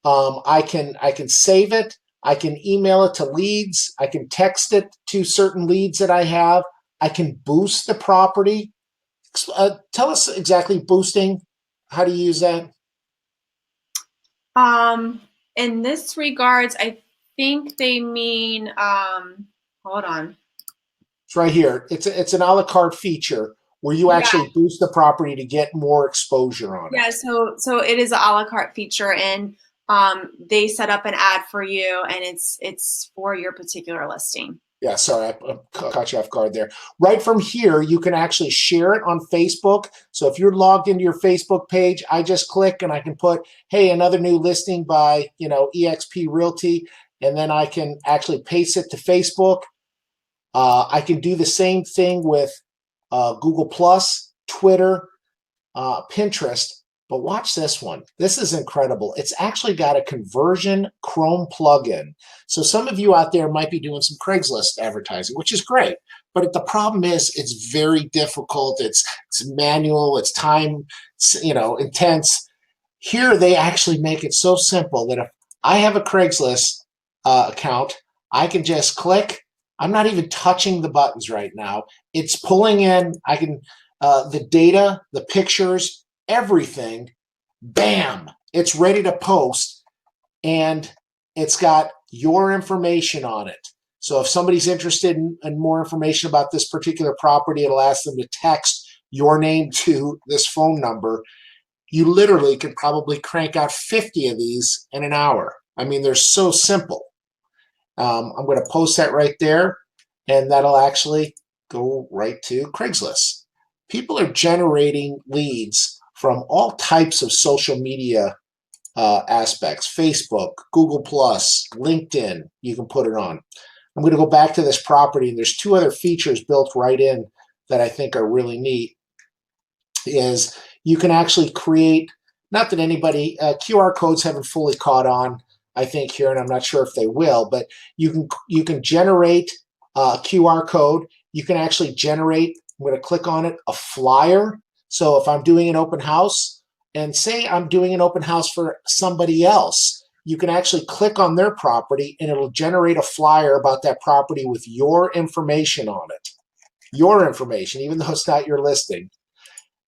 I can save it. I can email it to leads. I can text it to certain leads that I have. I can boost the property. Tell us exactly boosting. How do you use that? In this regards, I think they mean, hold on. It's right here. It's an a la carte feature where you actually boost the property to get more exposure on it. Yeah, so it is an a la carte feature, and they set up an ad for you, and it's for your particular listing. Yeah, sorry, I caught you off guard there. Right from here, you can actually share it on Facebook. So if you're logged into your Facebook page, I just click and I can put, hey, another new listing by, eXp Realty, and then I can actually paste it to Facebook. I can do the same thing with Google Plus, Twitter, Pinterest. But watch this one. This is incredible. It's actually got a conversion Chrome plugin. So some of you out there might be doing some Craigslist advertising, which is great. But the problem is it's very difficult. It's manual. It's time, intense. Here they actually make it so simple that if I have a Craigslist account, I can just click. I'm not even touching the buttons right now. It's pulling in. I can the data, the pictures, everything, bam, it's ready to post, and it's got your information on it. So if somebody's interested in more information about this particular property, it'll ask them to text your name to this phone number. You literally could probably crank out 50 of these in an hour. I mean, they're so simple. I'm going to post that right there, and that'll actually go right to Craigslist. People are generating leads from all types of social media aspects, Facebook, Google Plus, LinkedIn, you can put it on. I'm going to go back to this property, and there's two other features built right in that I think are really neat. Is you can actually create, not that anybody, QR codes haven't fully caught on, I think, here, and I'm not sure if they will, but you can generate a QR code. You can actually generate, I'm going to click on it, a flyer. So if I'm doing an open house, and say I'm doing an open house for somebody else, you can actually click on their property and it'll generate a flyer about that property with your information on it. Your information, even though it's not your listing.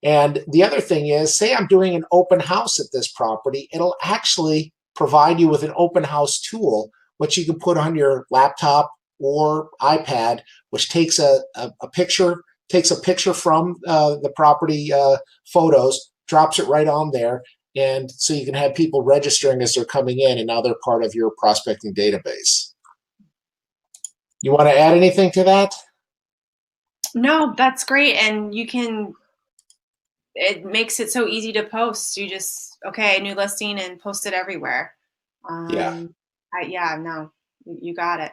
And the other thing is, say I'm doing an open house at this property, it'll actually provide you with an open house tool, which you can put on your laptop or iPad, which takes a picture from the property photos, drops it right on there, and so you can have people registering as they're coming in, and now they're part of your prospecting database. You want to add anything to that? No, that's great, and it makes it so easy to post. You just, okay, new listing, and post it everywhere. Yeah. No, you got it.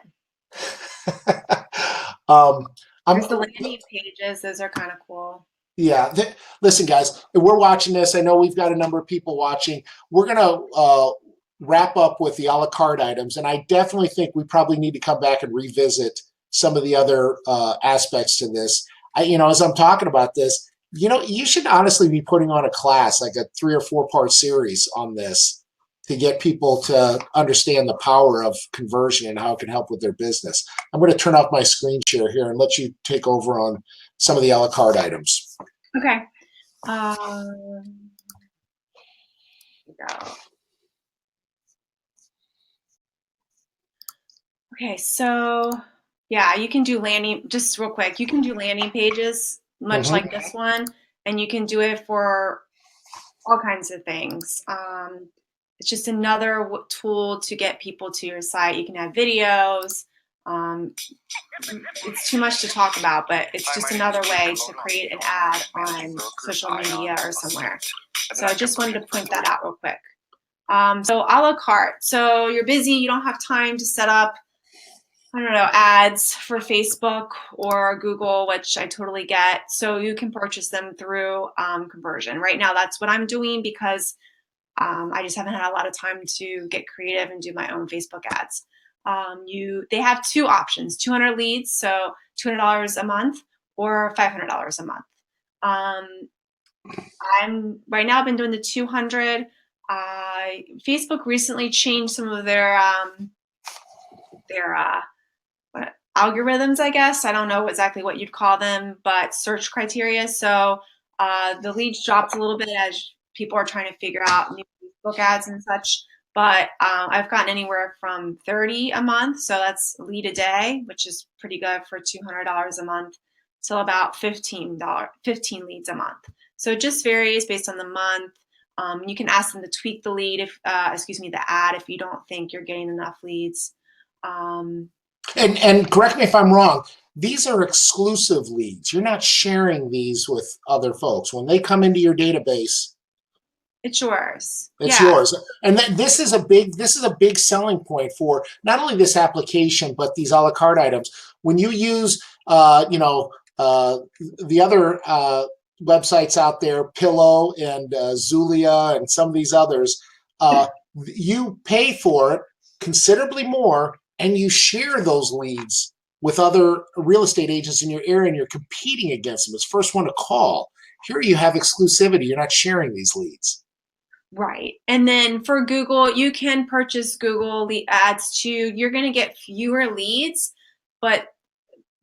There's the landing pages. Those are kind of cool. Yeah. Listen, guys, we're watching this. I know we've got a number of people watching. We're going to wrap up with the a la carte items, and I definitely think we probably need to come back and revisit some of the other aspects to this. As I'm talking about this, you should honestly be putting on a class, like a 3 or 4 part series on this, to get people to understand the power of conversion and how it can help with their business. I'm going to turn off my screen share here and let you take over on some of the a la carte items. Okay. Go. Okay, so yeah, you can do landing, just real quick, you can do landing pages much Hmm. like this one, and you can do it for all kinds of things. It's just another tool to get people to your site. You can have videos. Um, it's too much to talk about, but it's just another way to create an ad on social media or somewhere. So I just wanted to point that out real quick. So a la carte. So you're busy, you don't have time to set up, I don't know, ads for Facebook or Google, which I totally get. So you can purchase them through Conversion. Right now, that's what I'm doing because I just haven't had a lot of time to get creative and do my own Facebook ads. They have two options: 200 leads, so $200 a month, or $500 a month. Um, I'm right now. I've been doing the 200. Facebook recently changed some of their what, algorithms, I guess. I don't know exactly what you'd call them, but search criteria. So the leads dropped a little bit as people are trying to figure out new Facebook ads and such. But I've gotten anywhere from 30 a month, so that's a lead a day, which is pretty good for $200 a month, till about $15 leads a month. So it just varies based on the month. You can ask them to tweak the lead, if the ad, if you don't think you're getting enough leads. Um, And correct me if I'm wrong. These are exclusive leads. You're not sharing these with other folks. When they come into your database, It's yours. it's Yeah. yours. And this is a big selling point for not only this application but these a la carte items. When you use the other websites out there, Pillow and Zulia and some of these others, you pay for it considerably more, and you share those leads with other real estate agents in your area, and you're competing against them as first one to call. Here you have exclusivity. You're not sharing these leads. Right. And then for Google, you can purchase Google ads too. You're going to get fewer leads, but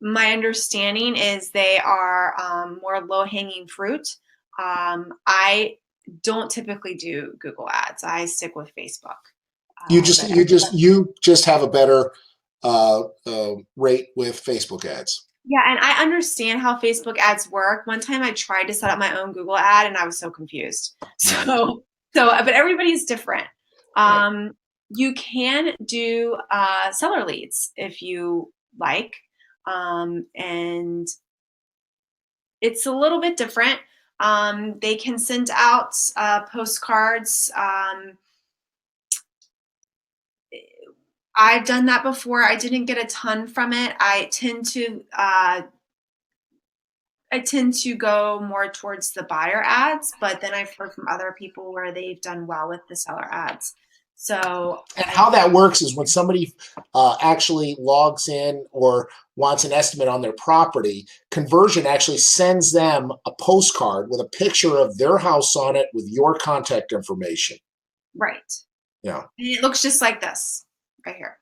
my understanding is they are more low hanging fruit. I don't typically do Google ads. I stick with Facebook. But You just have a better rate with Facebook ads. yeah, and I understand how Facebook ads work. One time I tried to set up my own Google ad and I was so confused. But everybody's different. Right. Um, you can do seller leads if you like. And it's a little bit different. They can send out postcards. I've done that before. I didn't get a ton from it. I tend to go more towards the buyer ads, but then I've heard from other people where they've done well with the seller ads. So And how that works is when somebody actually logs in or wants an estimate on their property, Conversion actually sends them a postcard with a picture of their house on it with your contact information. right. Yeah. And it looks just like this right here.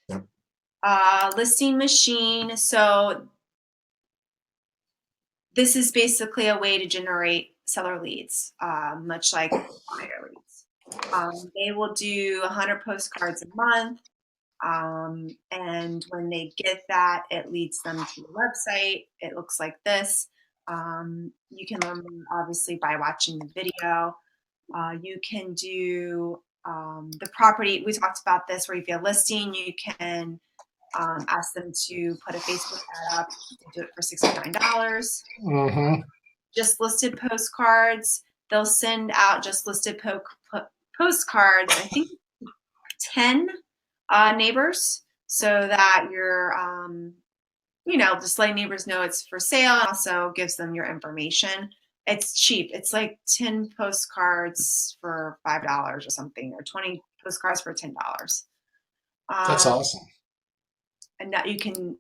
Yeah. Listing machine. So this is basically a way to generate seller leads, much like buyer leads. They will do 100 postcards a month. And when they get that, it leads them to the website. It looks like this. You can learn more, obviously, by watching the video. You can do the property. We talked about this, where if you have a listing, you can ask them to put a Facebook ad up. Do it for $69. Mm-hmm. Just listed postcards. They'll send out just listed postcards. I think 10 neighbors, so that you're, just letting neighbors know it's for sale. And also gives them your information. It's cheap. It's like 10 postcards for $5 or something, or 20 postcards for $10. That's Um, awesome. and that you can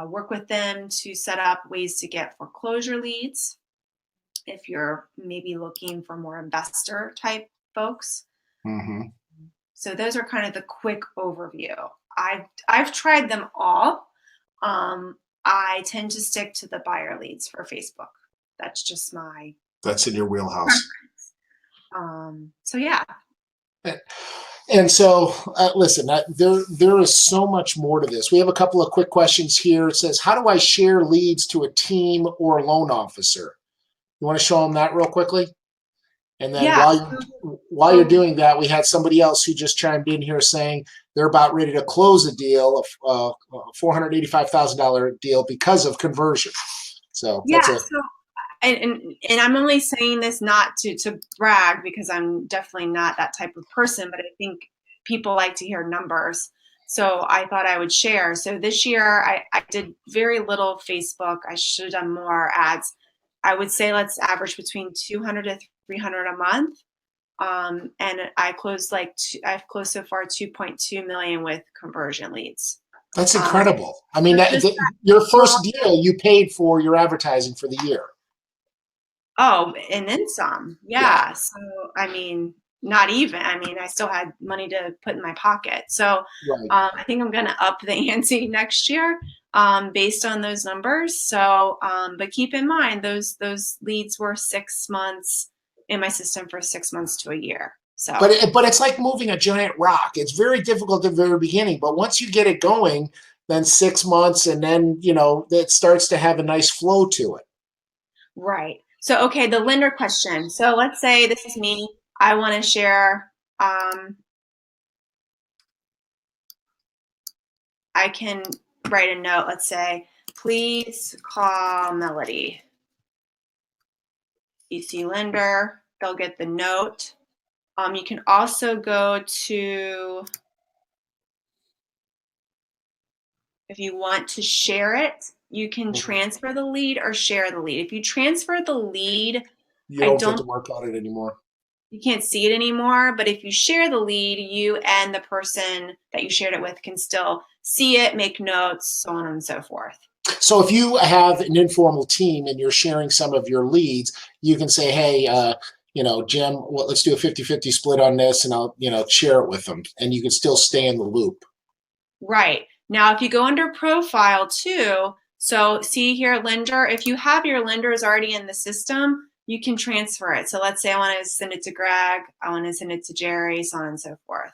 work with them to set up ways to get foreclosure leads if you're maybe looking for more investor type folks. Mm-hmm. So those are kind of the quick overview. I've tried them all. I tend to stick to the buyer leads for Facebook. That's just my That's in your wheelhouse. so yeah. And so, listen, there is so much more to this. We have a couple of quick questions here. It says, how do I share leads to a team or a loan officer? You want to show them that real quickly? And then Yeah. while you're doing that, we had somebody else who just chimed in here saying they're about ready to close a deal, a $485,000 deal because of conversion. So Yeah. that's a So and I'm only saying this not to brag, because I'm definitely not that type of person, but I think people like to hear numbers. So I thought I would share. So this year I did very little Facebook. I should have done more ads. I would say let's average between 200 to 300 a month. And I've closed so far 2.2 million with conversion leads. that's Um, incredible. I mean, just your small. first deal, you paid for your advertising for the year. Oh, and then some. Yeah, Yeah. So, I mean, not even. I mean, I still had money to put in my pocket. So, right. I think I'm going to up the ante next year, based on those numbers. So, but keep in mind those leads were 6 months in my system for 6 months to a year. So, But it's like moving a giant rock. It's very difficult at the very beginning, but once you get it going, then 6 months, and then it starts to have a nice flow to it. right. So, okay, the lender question. So, let's say this is me. I want to share. I can write a note. Let's say, please call Melody. EC lender. They'll get the note. You can also go to, if you want to share it, you can Mhm. transfer the lead or share the lead. If you transfer the lead, You I don't get to don't work on it anymore. you can't see it anymore. But if you share the lead, you and the person that you shared it with can still see it, make notes, so on and so forth. So if you have an informal team and you're sharing some of your leads, you can say, hey, Jim, well, let's do a 50-50 split on this, and I'll, share it with them, and you can still stay in the loop. Right. Now, if you go under profile too, so see here, lender, if you have your lenders already in the system, you can transfer it. So let's say I want to send it to Greg, I want to send it to Jerry, so on and so forth.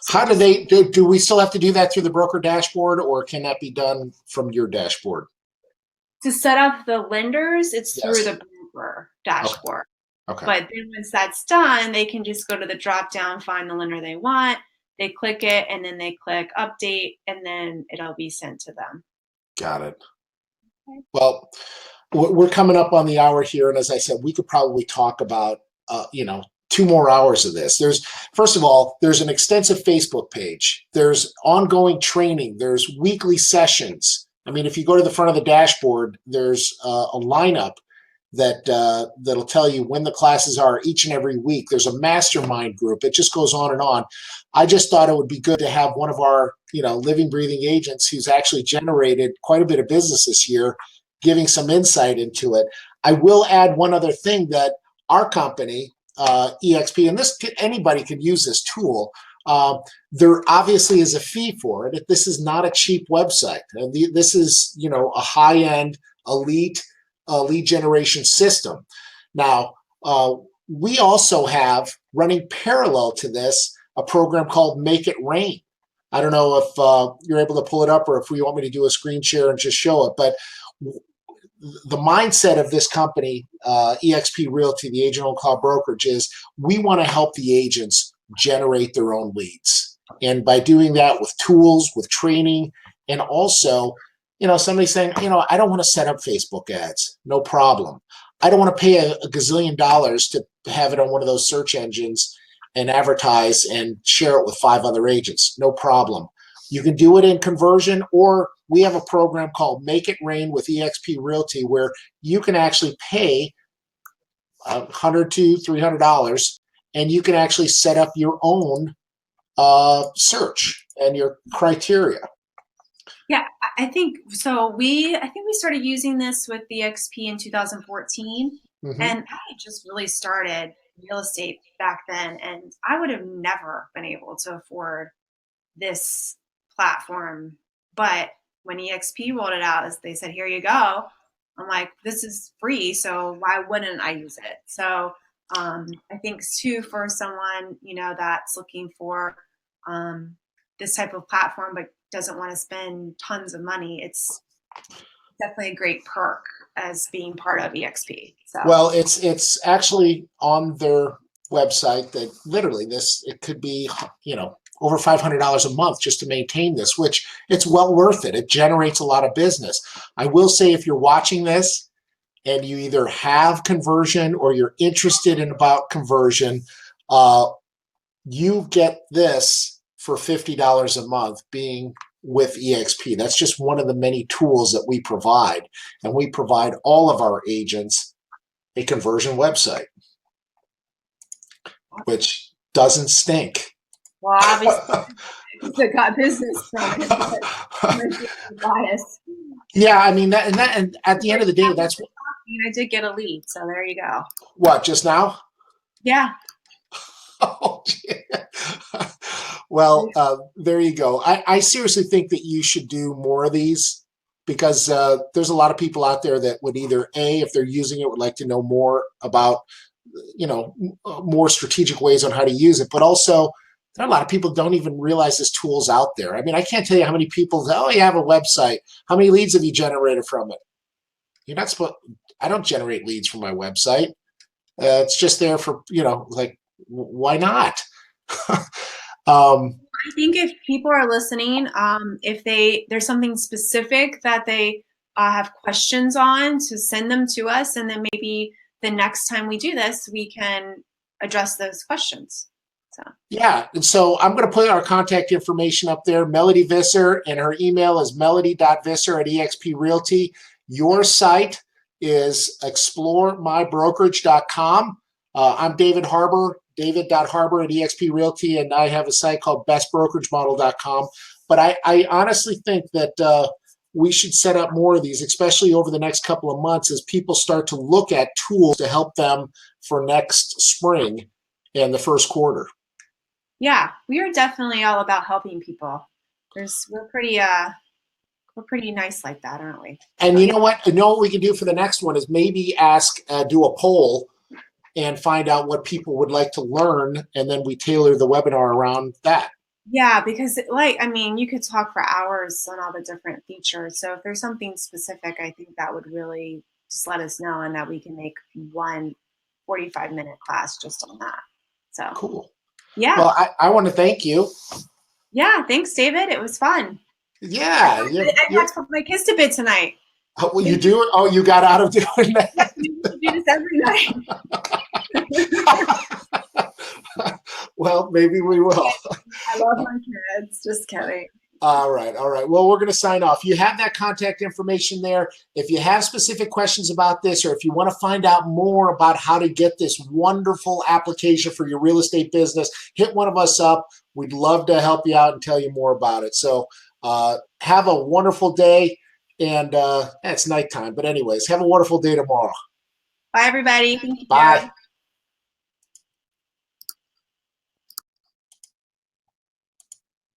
So How do just they do we still have to do that through the broker dashboard, or can that be done from your dashboard? to set up the lenders, it's through Yes. the broker Okay. dashboard. Okay. But then once that's done, they can just go to the drop down, find the lender they want, they click it, and then they click update, and then it'll be sent to them. Got it. Well, we're coming up on the hour here, and as I said, we could probably talk about 2 more hours of this. First of all, there's an extensive Facebook page. There's ongoing training. There's weekly sessions. I mean, if you go to the front of the dashboard, there's a lineup that'll tell you when the classes are each and every week. There's a mastermind group. It just goes on and on. I just thought it would be good to have one of our living, breathing agents who's actually generated quite a bit of business this year, giving some insight into it. I will add one other thing, that our company, EXP, and anybody can use this tool. There obviously is a fee for it. This is not a cheap website. This is a high-end, elite lead generation system. Now, we also have, running parallel to this, a program called Make It Rain. I don't know if you're able to pull it up, or if you want me to do a screen share and just show it, but the mindset of this company, EXP Realty, the agent on call brokerage, is we want to help the agents generate their own leads. And by doing that with tools, with training, and also, somebody saying, I don't want to set up Facebook ads. No problem. I don't want to pay a gazillion dollars to have it on one of those search engines and advertise and share it with 5 other agents. No problem. You can do it in conversion, or we have a program called Make It Rain with EXP Realty, where you can actually pay $100 to $300, and you can actually set up your own search and your criteria. Yeah, I think so. I think we started using this with the XP in 2014, Mm-hmm. and I just really started real estate back then, and I would have never been able to afford this platform. But when EXP rolled it out, they said, "Here you go." I'm like, "This is free, so why wouldn't I use it?" So I think too, for someone, that's looking for this type of platform but doesn't want to spend tons of money, it's definitely a great perk as being part of EXP. So Well, it's actually on their website that literally it could be, over $500 a month just to maintain this, which it's well worth it. It generates a lot of business. I will say, if you're watching this and you either have conversion or you're interested in about conversion, you get this for $50 a month being with EXP. That's just one of the many tools that we provide. And we provide all of our agents a conversion website, which doesn't stink. well, obviously, I got business from it, but bias. Yeah, I mean and at the end of the day, that's what. I did get a lead, so there you go. What, just now? Yeah. Oh, yeah. Well, there you go. I seriously think that you should do more of these, because there's a lot of people out there that would either, A, if they're using it, would like to know more about, more strategic ways on how to use it. But also, there are a lot of people who don't even realize this tool's out there. I mean, I can't tell you how many people say, oh, you have a website. How many leads have you generated from it? You're not supposed. I don't generate leads from my website. It's just there for, like, why not? I think if people are listening, if there's something specific that they have questions on, to send them to us, and then maybe the next time we do this, we can address those questions. So Yeah, and so I'm going to put our contact information up there, Melody Visser, and her email is melody.visser at eXp Realty. Your site is exploremybrokerage.com. I'm David Harbour, david.harbour at eXp Realty, and I have a site called bestbrokerage-model.com. But I honestly think that we should set up more of these, especially over the next couple of months, as people start to look at tools to help them for next spring and the first quarter. yeah, we are definitely all about helping people. We're pretty nice like that, aren't we? And you know what? We can do for the next one is maybe do a poll and find out what people would like to learn, and then we tailor the webinar around that. Yeah, because you could talk for hours on all the different features. So if there's something specific, I think that would really just let us know, and that we can make one 45-minute class just on that. So Cool. Yeah. Well, I want to thank you. Yeah, thanks, David. It was fun. Yeah. I got to put my kids to bed tonight. Well, you do it? Oh, you got out of doing that? Yeah, we used to do this every night. Well, maybe we will. I love my kids. Just kidding. All right. Well, we're going to sign off. You have that contact information there. If you have specific questions about this, or if you want to find out more about how to get this wonderful application for your real estate business, hit one of us up. We'd love to help you out and tell you more about it. So have a wonderful day. And it's nighttime. But anyways, have a wonderful day tomorrow. Bye, everybody. Thank you. Bye.